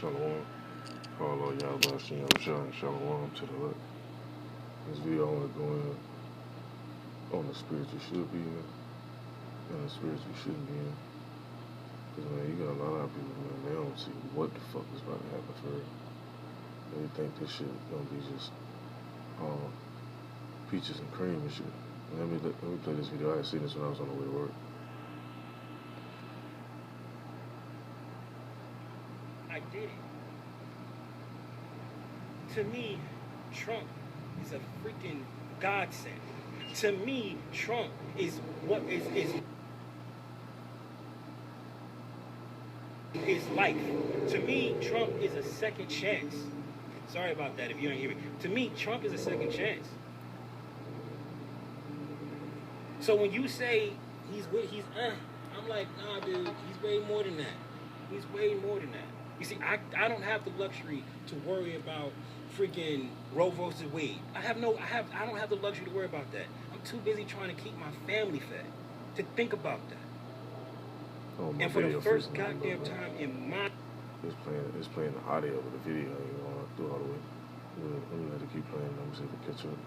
Shalom. Call all y'all about Shem Shah Shalom to the left. This video I want to go in on the spirits you should be in and the spirits you shouldn't be in. Because, man, you got a lot of people, man, they don't see what the fuck is about to happen for real. They think this shit gonna be just peaches and cream and shit. Let me play this video. I had seen this when I was on the way to work. I did it. To me, Trump is a freaking godsend. To me, Trump is what is life. To me, Trump is a second chance. Sorry about that if you don't hear me. To me, Trump is a second chance. So when you say I'm like, nah, dude, he's way more than that. He's way more than that. You see, I don't have the luxury to worry about freaking Roe versus Wade. I don't have the luxury to worry about that. I'm too busy trying to keep my family fed to think about that. Oh, and for the first goddamn time in my it's playing the audio of the video, you know, through all the way. Let me let it keep playing. Let me see if it catch up.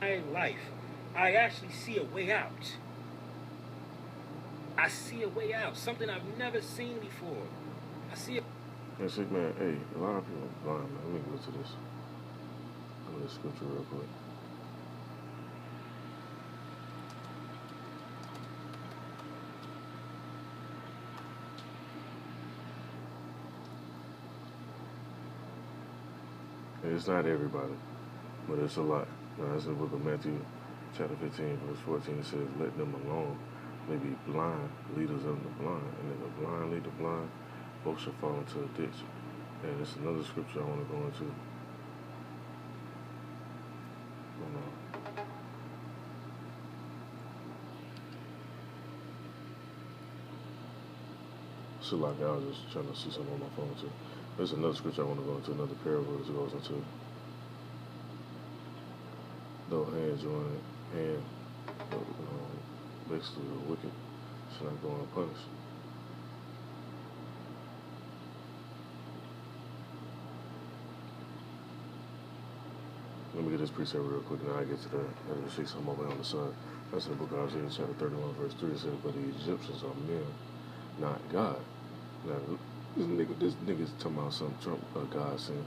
My life, I actually see a way out. I see a way out. Something I've never seen before. I see it. Yeah, see, man, hey, a lot of people are blind, man. Let me go to this. Go to this scripture real quick. It's not everybody, but it's a lot. Now, that's in the book of Matthew, chapter 15, verse 14. It says, let them alone. They be blind, leaders of the blind. And if the blind lead the blind, both shall fall into a ditch. And it's another scripture I want to go into. Hold on. So like I was just trying to see something on my phone too. There's another scripture I want to go into, another parable that goes into. Though hand join hand, basically the wicked should not go unpunished. Let me get this precept real quick, and I get to that. I'm going to see something over on the side. That's in the book of Isaiah, chapter 31, verse 3. It says, but the Egyptians are men, not God. Now, this nigga's talking about some Trump, God saying,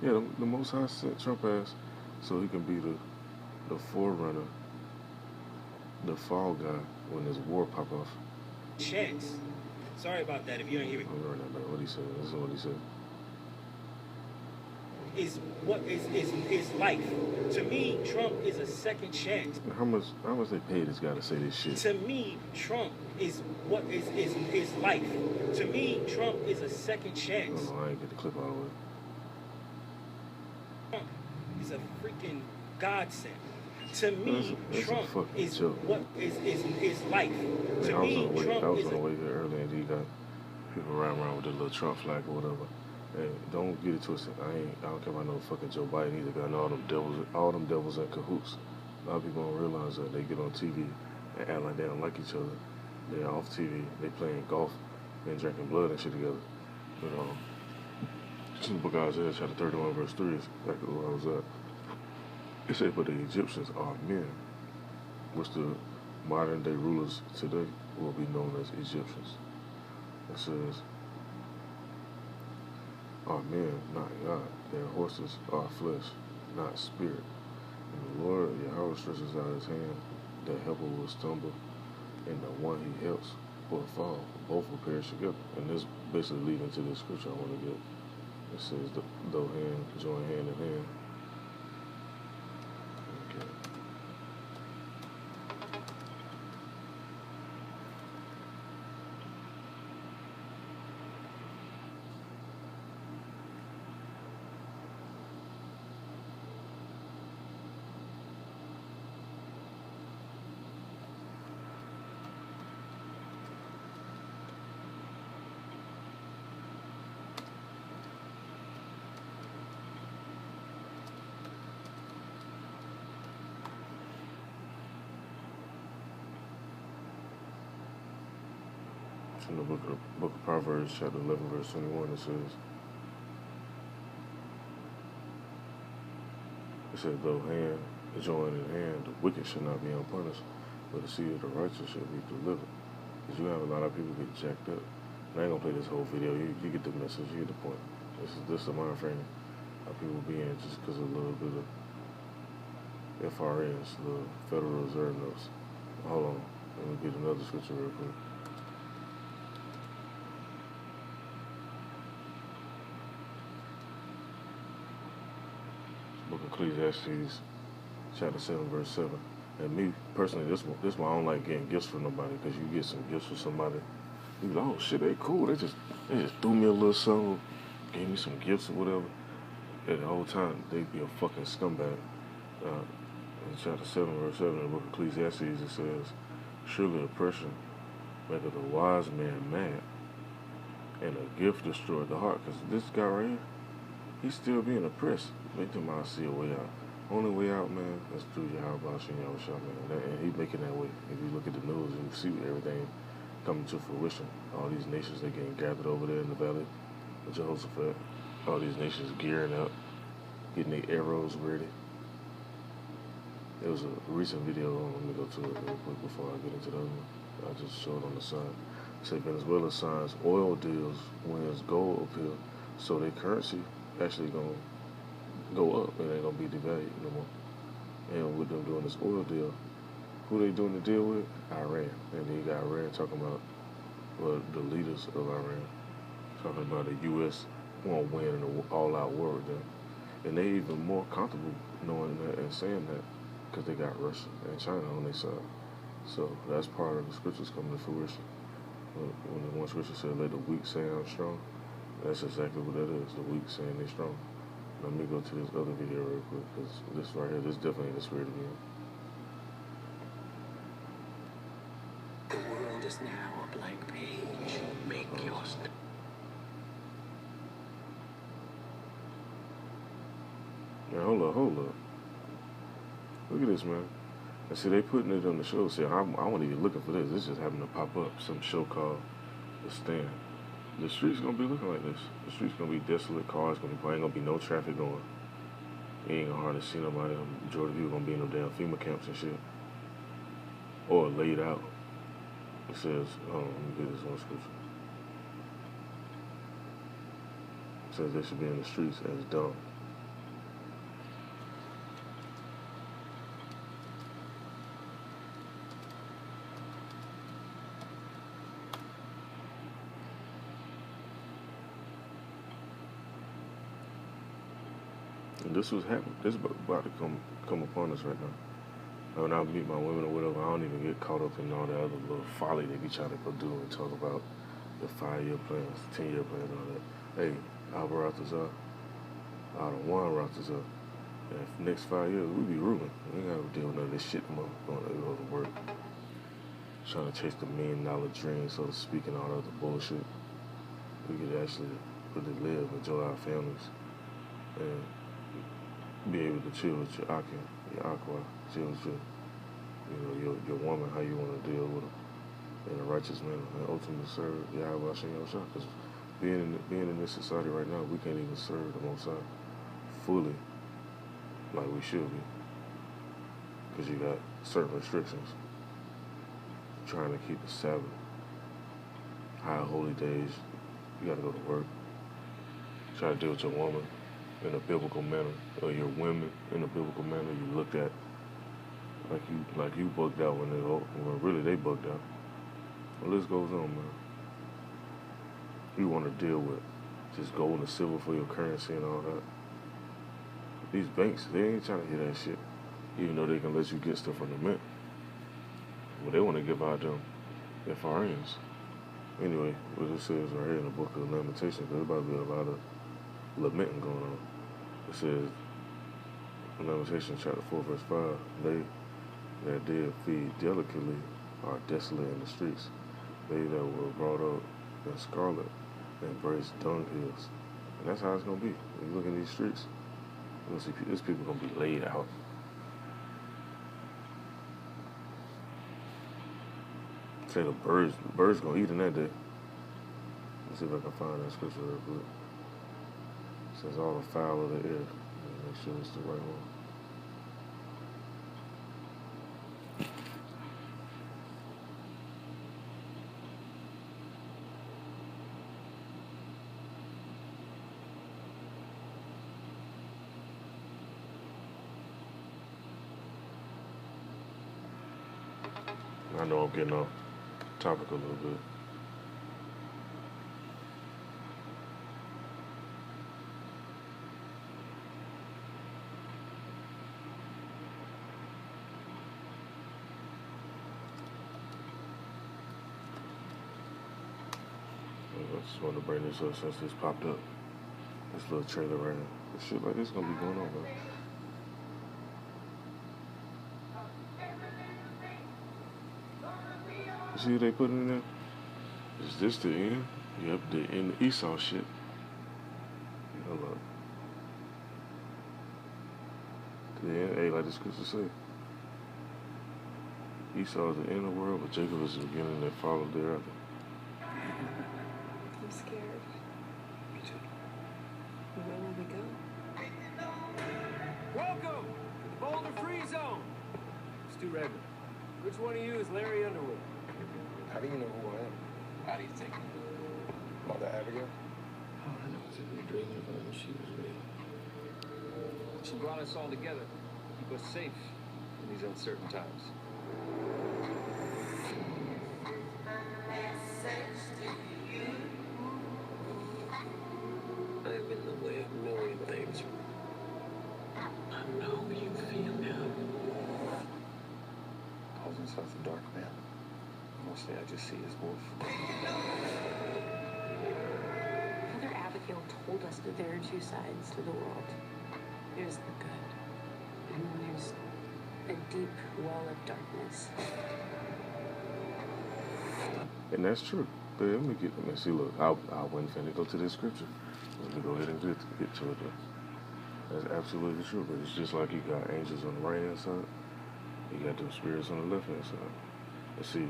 yeah, the Most High sent Trump ass so he can be the forerunner, the fall guy when this war pop off. Chance. Sorry about that if you don't hear me. I'm learning that, man. What he said. This is what he said. Is what is life. To me, Trump is a second chance. How much they pay this guy to say this shit? To me, Trump is what is life. To me, Trump is a second chance. No, I ain't get the clip all the way. Trump is a freaking godsend. To me, that's Trump is joke. what is life. Man, To me, Trump I was is on the way here earlier, and you got people riding around with the little Trump flag or whatever. Hey, don't get it twisted. I don't care about no fucking Joe Biden either. Got all them devils in cahoots. A lot of people don't realize that they get on TV and act like they don't like each other. They're off TV. They playing golf and drinking blood and shit together. But just in the book of Isaiah, chapter 31, verse 3 is exactly where I was at. It said, but the Egyptians are men, which the modern day rulers today will be known as Egyptians. It says, are men, not God. Their horses are flesh, not spirit. And the Lord Yahweh stretches out his hand, the helper will stumble, and the one he helps will fall. Both will perish together. And this basically leading to this scripture I want to get. It says, though hand join hand in hand. Okay. in the book of Proverbs, chapter 11, verse 21, it says, though hand join in hand, the wicked shall not be unpunished, but the seed of the righteous shall be delivered. Because you have a lot of people get jacked up. And I ain't gonna play this whole video. You get the message, you get the point. This is the mind frame how people be in just because of a little bit of FRNs, the Federal Reserve notes. Hold on, let me get another scripture real quick. Book of Ecclesiastes, chapter 7, verse 7. And me, personally, this why I don't like getting gifts for nobody, because you get some gifts for somebody, you be like, oh shit, they cool. They just threw me a little something, gave me some gifts or whatever. And the whole time, they be a fucking scumbag. In chapter 7, verse 7 in the book of Ecclesiastes, it says, surely oppression maketh a wise man mad, and a gift destroyed the heart. Because this guy right here, he's still being oppressed. Make them all see a way out. Only way out, man, is through Yahweh Shem Yahushua, man. And he's making that way. If you look at the news, you see everything coming to fruition. All these nations, they getting gathered over there in the valley of Jehoshaphat. All these nations gearing up, getting their arrows ready. There was a recent video, let me go to it real quick before I get into the other one. I just showed on the side. It said Venezuela signs oil deals, wins gold appeal, so their currency actually gonna go up. It ain't gonna be devalued no more. And with them doing this oil deal, who they doing the deal with? Iran. And then you got Iran talking about, well, the leaders of Iran talking about the U.S. won't win in an all-out war with them. And they even more comfortable knowing that and saying that because they got Russia and China on their side. So that's part of the scriptures coming to fruition. When the one scripture said, let the weak say I'm strong, that's exactly what that is, the weak saying they're strong. Let me go to this other video real quick, because this right here, this definitely ain't the spirit of me. The world is now a blank page. Make yours. Now, hold up. Look at this, man. And see, they putting it on the show. See, I wasn't even looking for this. This just happened to pop up. Some show called The Stand. The streets gonna be looking like this. The streets gonna be desolate. Cars gonna be, ain't gonna be no traffic going. You ain't gonna hardly see nobody. Majority of people gonna be in them damn FEMA camps and shit, or laid out. It says, let me get this one scripture. It says they should be in the streets as dumb. And this was happening. This is about to come upon us right now. When I meet my women or whatever, I don't even get caught up in all the other little folly they be trying to go do and talk about the 5-year plans, 10-year plans, and all that. Hey, Albaratazar, I done won Ratazar. And for the next 5 years, we be ruling. We ain't gotta deal with none of this shit no more. Going to go to work, trying to chase the $1 million dream, so to speak, and all that other bullshit. We could actually really live, enjoy our families, and be able to chill with your Akim, your Aqua, chill with your woman, how you want to deal with them in a righteous manner, and ultimately serve Yahweh Shem Yahushua. Because being in this society right now, we can't even serve the Most High fully like we should be, because you got certain restrictions. Trying to keep the Sabbath, high holy days, you got to go to work. Try to deal with your woman in a biblical manner, or your women in a biblical manner. You looked at like you bugged out when really they bugged out. The list goes on, man. You want to deal with just gold and silver for your currency and all that. These banks, they ain't trying to hear that shit, even though they can let you get stuff from the mint. But they want to give out them FRNs. Anyway, what it says right here in the book of Lamentations, there's about to be a lot of lamenting going on. It says, in Lamentations chapter 4, verse 5, they that did feed delicately are desolate in the streets. They that were brought up in scarlet embrace dunghills. And that's how it's going to be. When you look in these streets, you're going to see these people going to be laid out. Say the birds going to eat in that day. Let's see if I can find that scripture real quick. It says all the fowl of the air. Make sure it's the right one. I know I'm getting off topic a little bit. I just wanted to bring this up since this popped up. This little trailer right now. This shit like this gonna be going on, man. You see what they put in there? Is this the end? Yep, the end of Esau shit. Hold up. The end, hey, like the scripture say. Esau is the end of the world, but Jacob is the beginning that followed thereafter. I'm scared. Me too. Where will we go? Welcome to the Boulder Free Zone. Stu Redmond. Which one of you is Larry Underwood? How do you know who I am? How do you think? Mother Abigail? All I know is that we were dreaming of her when she was real. She brought us all together to keep us safe in these uncertain times. I've been in the way of a million things. I know you feel now. Calls himself the Dark Man. Mostly I just see his wolf. Mother Abigail told us that there are two sides to the world. There's the good, and then there's a deep well of darkness. And that's true. But let me see, look, I went finna go to this scripture. Let me go ahead and get to it though. That's absolutely true, but it's just like you got angels on the right hand side, you got them spirits on the left hand side. And see,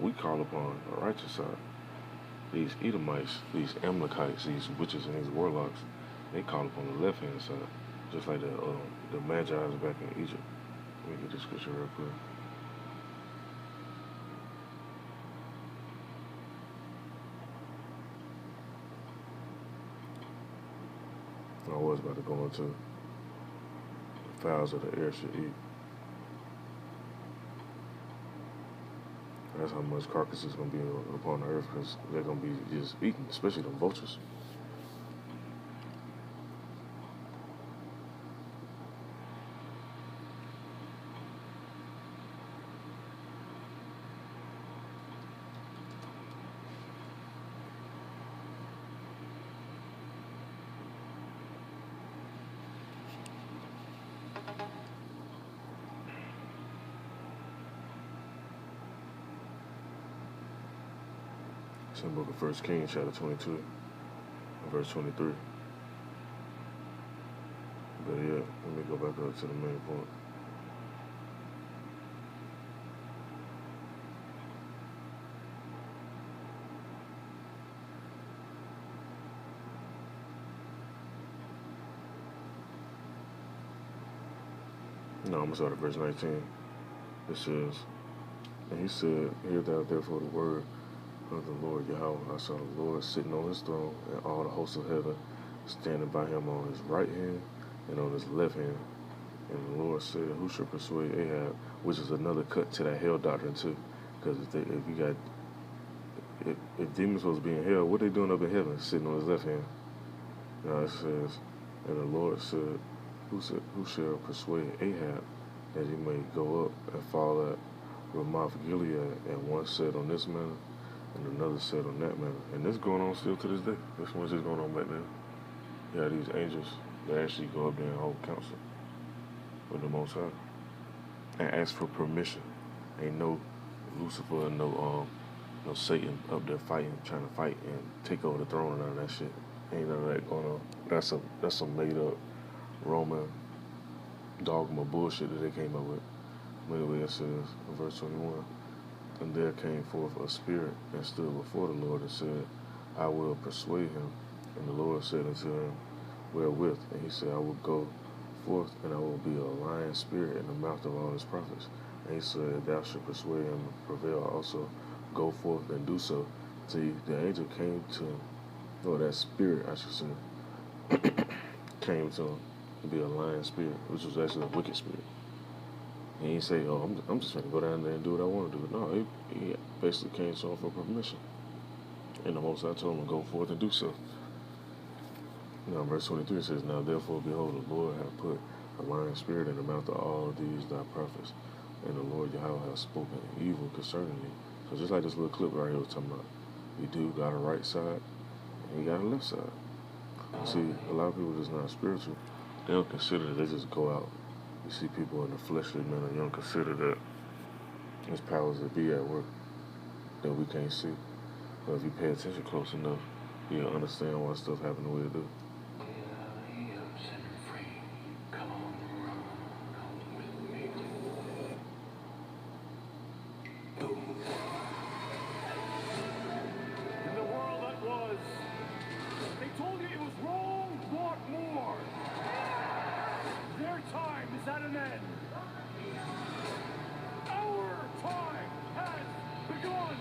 we call upon the righteous side. These Edomites, these Amalekites, these witches and these warlocks, they call upon the left hand side. Just like the Magi's back in Egypt. Let me get this scripture real quick. I was about to go into the fowls of the air should eat. That's how much carcass is going to be upon the earth, because they're going to be just eating, especially the vultures. It's in the book of 1 Kings, chapter 22, verse 23. But yeah, let me go back up to the main point. No, I'm going to start at verse 19. It says, and he said, hear thou therefore the word of the Lord Yahweh. I saw the Lord sitting on his throne, and all the hosts of heaven standing by him on his right hand and on his left hand. And the Lord said, who shall persuade Ahab? Which is another cut to that hell doctrine too. Because if demons supposed to be in hell, what they doing up in heaven, sitting on his left hand? Now it says, and the Lord said, who shall persuade Ahab that he may go up and fall at Ramoth Gilead? And one said on this manner, and another said on that manner. And this going on still to this day. This one's just going on back now. You have these angels that actually go up there and hold counsel with the Most High and ask for permission. Ain't no Lucifer and no Satan up there fighting, trying to fight and take over the throne and none of that shit. Ain't none of that going on. That's some made up Roman dogma bullshit that they came up with. But anyway, it says in verse 21, And there came forth a spirit and stood before the Lord and said, I will persuade him. And the Lord said unto him, Wherewith? And he said, I will go forth, and I will be a lying spirit in the mouth of all his prophets. And he said, Thou shalt persuade him and prevail also. Go forth and do so. See, the angel came to him, or that spirit, I should say, came to him to be a lying spirit, which was actually a wicked spirit. And he didn't say, oh, I'm just going to go down there and do what I want to do. No, he basically came to him for permission. And the Most High told him to go forth and do so. Now, verse 23 says, Now therefore, behold, the Lord hath put a lying spirit in the mouth of all these thy prophets, and the Lord Yahweh hath spoken evil concerning thee. So just like this little clip right here was talking about, you do got a right side, and you got a left side. See, a lot of people that's not spiritual, they don't consider that. They just go out. You see people in the fleshly manner, you don't consider that there's powers that be at work that we can't see. But if you pay attention close enough, you'll understand why stuff happen the way it do. In the world that was, they told you it was wrong, want more. Their time is at an end. Our time has begun.